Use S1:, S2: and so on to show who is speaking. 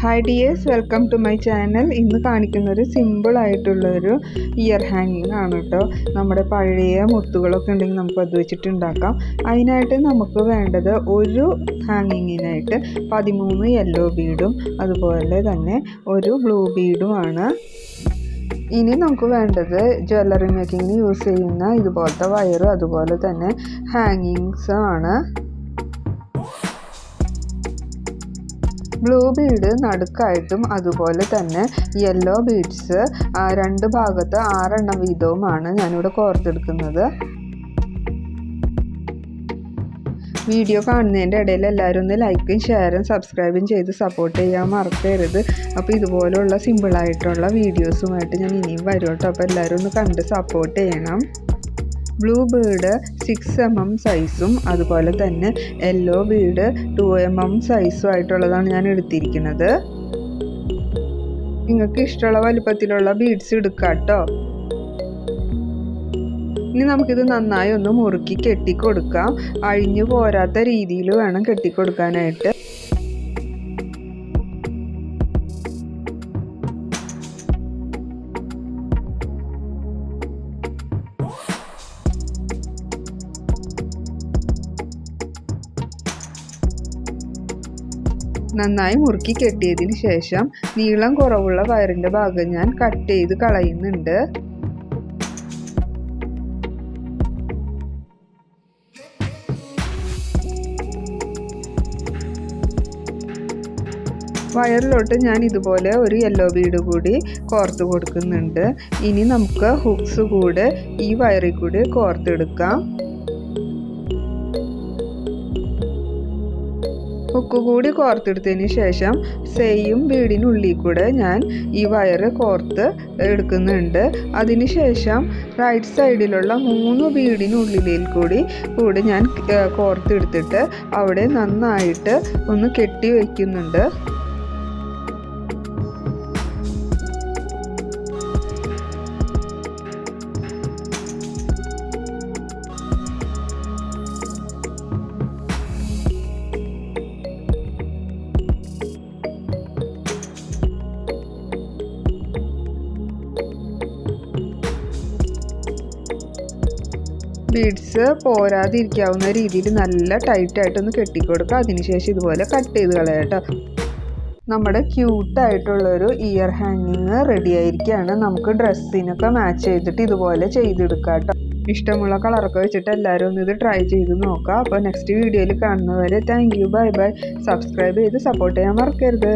S1: Hi dears, welcome to my channel. ഇന്ന് കാണിക്കുന്നൊരു സിമ്പിളായിട്ടുള്ളൊരു ഇയർ ഹാങ്ങിങ് ആണ് കേട്ടോ. നമ്മുടെ പഴയ മുത്തുകളൊക്കെ ഉണ്ടെങ്കിൽ നമുക്ക് അത് വെച്ചിട്ട് ഉണ്ടാക്കാം. അതിനായിട്ട് നമുക്ക് വേണ്ടത് ഒരു ഹാങ്ങിങ്ങിനായിട്ട് 13 യെല്ലോ ബീഡും അതുപോലെ തന്നെ ഒരു ബ്ലൂ ബീഡുമാണ്. ഇനി നമുക്ക് വേണ്ടത് ജ്വല്ലറി മേക്കിങ്ങിന് യൂസ് ചെയ്യുന്ന ഇതുപോലത്തെ വയറും അതുപോലെ തന്നെ ഹാങ്ങിങ്സും ആണ്. ബ്ലൂ ബീഡ് നടുക്കായിട്ടും അതുപോലെ തന്നെ യെല്ലോ ബീഡ്സ് രണ്ട് ഭാഗത്ത് 6 എണ്ണം വീതവുമാണ് ഞാനിവിടെ കോർത്തെടുക്കുന്നത്. വീഡിയോ കാണുന്നതിൻ്റെ ഇടയിൽ എല്ലാവരും ഒന്ന് ലൈക്കും ഷെയറും സബ്സ്ക്രൈബും ചെയ്ത് സപ്പോർട്ട് ചെയ്യാൻ മറക്കരുത്. അപ്പോൾ ഇതുപോലുള്ള സിമ്പിളായിട്ടുള്ള വീഡിയോസുമായിട്ട് ഞാൻ ഇനിയും വരും കേട്ടോ. അപ്പോൾ എല്ലാവരും ഒന്ന് കണ്ട് സപ്പോർട്ട് ചെയ്യണം. ബ്ലൂ ബീഡ് 6 mm സൈസും അതുപോലെ തന്നെ യെല്ലോ ബീഡ് 2 mm സൈസും ആയിട്ടുള്ളതാണ് ഞാൻ എടുത്തിരിക്കുന്നത്. നിങ്ങൾക്ക് ഇഷ്ടമുള്ള വലുപ്പത്തിലുള്ള ബീഡ്സ് എടുക്കാം കേട്ടോ. ഇനി നമുക്കിത് നന്നായി ഒന്ന് മുറുക്കി കെട്ടിക്കൊടുക്കാം. അഴിഞ്ഞു പോരാത്ത രീതിയിൽ വേണം കെട്ടിക്കൊടുക്കാനായിട്ട്. നന്നായി മുറുക്കി കെട്ടിയതിന് ശേഷം നീളം കുറവുള്ള വയറിൻ്റെ ഭാഗം ഞാൻ കട്ട് ചെയ്ത് കളയുന്നുണ്ട്. വയറിലോട്ട് ഞാൻ ഇതുപോലെ ഒരു യെല്ലോ ബീഡ് കൂടി കോർത്ത് കൊടുക്കുന്നുണ്ട്. ഇനി നമുക്ക് ഹുക്സ് കൂടെ ഈ വയറിൽ കൂടി കോർത്തെടുക്കാം. ഹുക്ക് കൂടി കോർത്തെടുത്തതിന് ശേഷം സെയിം ബീഡിനുള്ളിൽ കൂടെ ഞാൻ ഈ വയറ് കോർത്ത് എടുക്കുന്നുണ്ട്. അതിനുശേഷം റൈറ്റ് സൈഡിലുള്ള 3 ബീഡിനുള്ളിൽ കൂടി ഞാൻ കോർത്തെടുത്തിട്ട് അവിടെ നന്നായിട്ട് ഒന്ന് കെട്ടി വയ്ക്കുന്നുണ്ട്. ബീഡ്സ് പോരാതിരിക്കാവുന്ന രീതിയിൽ നല്ല ടൈറ്റായിട്ടൊന്ന് കെട്ടിക്കൊടുക്കുക. അതിനുശേഷം ഇതുപോലെ കട്ട് ചെയ്ത് കളയാട്ടോ. നമ്മുടെ ക്യൂട്ടായിട്ടുള്ളൊരു ഇയർ ഹാങ്ങിങ് റെഡി ആയിരിക്കുകയാണ്. നമുക്ക് ഡ്രസ്സിനൊക്കെ മാച്ച് ചെയ്തിട്ട് ഇതുപോലെ ചെയ്തെടുക്കാം കേട്ടോ. ഇഷ്ടമുള്ള കളറൊക്കെ വെച്ചിട്ട് എല്ലാവരും ഒന്ന് ഇത് ട്രൈ ചെയ്ത് നോക്കാം. അപ്പോൾ നെക്സ്റ്റ് വീഡിയോയിൽ കാണുന്നവരെ thank you, bye bye. Subscribe ചെയ്ത് സപ്പോർട്ട് ചെയ്യാൻ മറക്കരുത്.